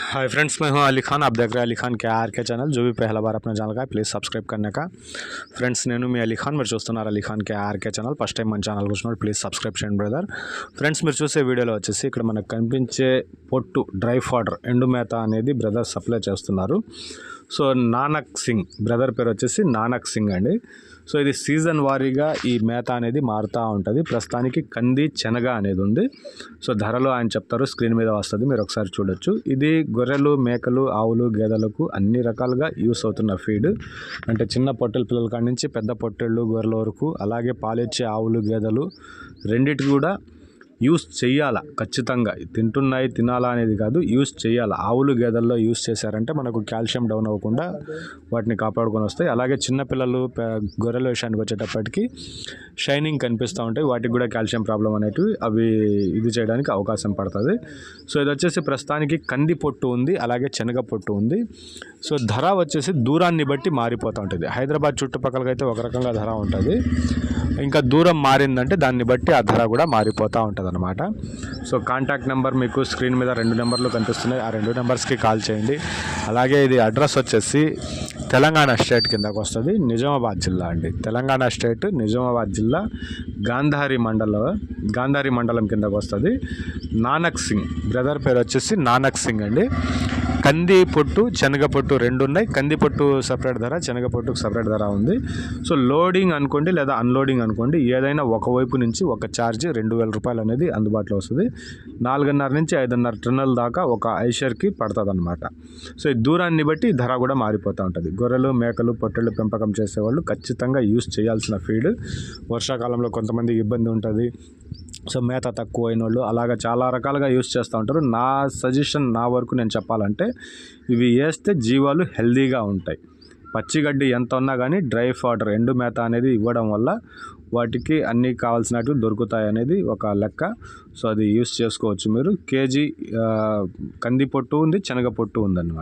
Hi friends, मैं हूं अली खान। आप देख रहे हैं अली खान के आर के चैनल। जो भी पहला बार अपना ఛానల్ का प्लीज़ सब्सक्राइब करने का। ఫ్రెండ్స్, నేను మీ అలీ ఖాన్, మీరు చూస్తున్నారు అలీ ఖాన్ కే ఆర్కే ఛానల్. ఫస్ట్ టైం మన ఛానల్ చూసినప్పుడు ప్లీజ్ సబ్స్క్రైబ్ చేయండి బ్రదర్. ఫ్రెండ్స్, మీరు చూసే వీడియోలో వచ్చేసి ఇక్కడ మనకు కనిపించే పొట్టు డ్రై ఫాడర్ ఎండు మేత అనేది బ్రదర్ సప్లై చేస్తున్నారు. సో నానక్ సింగ్ బ్రదర్ పేరు వచ్చేసి నానక్ సింగ్ అండి. సో ఇది సీజన్ వారీగా ఈ మేత అనేది మారుతూ ఉంటుంది. ప్రస్తుతానికి కంది శనగ అనేది ఉంది. సో ధరలు ఆయన చెప్తారు, స్క్రీన్ మీద వస్తుంది, మీరు ఒకసారి చూడొచ్చు. ఇది గొర్రెలు, మేకలు, ఆవులు, గేదెలకు అన్ని రకాలుగా యూస్ అవుతున్న ఫీడ్. అంటే చిన్న పొట్టెల పిల్లల కాడి నుంచి పెద్ద పొట్టేళ్ళు, గొర్రెల వరకు, అలాగే పాలిచ్చే ఆవులు, గేదెలు రెండిటికి కూడా యూస్ చేయాలా. ఖచ్చితంగా తింటున్నాయి తినాలా అనేది కాదు, యూస్ చేయాలి. ఆవులు, గేదెల్లో యూస్ చేశారంటే మనకు కాల్షియం డౌన్ అవ్వకుండా వాటిని కాపాడుకొని వస్తాయి. అలాగే చిన్నపిల్లలు, గొర్రెల విషయానికి వచ్చేటప్పటికి షైనింగ్ కనిపిస్తూ ఉంటాయి. వాటికి కూడా కాల్షియం ప్రాబ్లం అనేటివి అవి ఇది చేయడానికి అవకాశం పడుతుంది. సో ఇది వచ్చేసి ప్రస్తుతానికి కంది పొట్టు ఉంది, అలాగే శనగ పొట్టు ఉంది. సో ధర వచ్చేసి దూరాన్ని బట్టి మారిపోతూ ఉంటుంది. హైదరాబాద్ చుట్టుపక్కలకైతే ఒక రకంగా ధర ఉంటుంది, ఇంకా దూరం మారిందంటే దాన్ని బట్టి ఆ ధర కూడా మారిపోతూ ఉంటుంది అనమాట. సో కాంటాక్ట్ నెంబర్ మీకు స్క్రీన్ మీద 2 నెంబర్లు కనిపిస్తున్నాయి, ఆ 2 నెంబర్స్కి కాల్ చేయండి. అలాగే ఇది అడ్రస్ వచ్చేసి తెలంగాణ స్టేట్ కిందకు వస్తుంది, నిజామాబాద్ జిల్లా అండి. తెలంగాణ స్టేట్ నిజామాబాద్ జిల్లా గాంధారి మండలం కిందకు వస్తుంది. నానక్ సింగ్ బ్రదర్ పేరు వచ్చేసి నానక్ సింగ్ అండి. కంది పొట్టు, శనగ పొట్టు రెండు ఉన్నాయి. కంది పొట్టు సపరేట్ ధర, శనగ పొట్టుకు సపరేట్ ధర ఉంది. సో లోడింగ్ అనుకోండి లేదా అన్లోడింగ్ అనుకోండి, ఏదైనా ఒకవైపు నుంచి ఒక ఛార్జ్ 2000 రూపాయలు అనేది అందుబాటులో వస్తుంది. 4.5 నుంచి 5.5 టన్నుల దాకా ఒక ఐషర్కి పడుతుంది అనమాట. సో ఈ దూరాన్ని బట్టి ధర కూడా మారిపోతూ ఉంటుంది. గొర్రెలు, మేకలు, పొట్టెళ్ళు పెంపకం చేసేవాళ్ళు ఖచ్చితంగా యూస్ చేయాల్సిన ఫీడ్. వర్షాకాలంలో కొంతమందికి ఇబ్బంది ఉంటుంది. సో మేత తక్కువ అయిన వాళ్ళు అలాగా చాలా రకాలుగా యూస్ చేస్తూ ఉంటారు. నా సజెషన్, నా వరకు నేను చెప్పాలంటే ఇవి వేస్తే జీవాలు హెల్దీగా ఉంటాయి. పచ్చిగడ్డి ఎంత ఉన్నా కానీ డ్రై ఫాడర్ ఎండు మేత అనేది ఇవ్వడం వల్ల వాటికి అన్నీ కావాల్సినట్టు దొరుకుతాయి అనేది ఒక లెక్క. సో అది యూస్ చేసుకోవచ్చు మీరు. కేజీ కంది పొట్టు ఉంది, శనగ పొట్టు ఉందన్నమాట.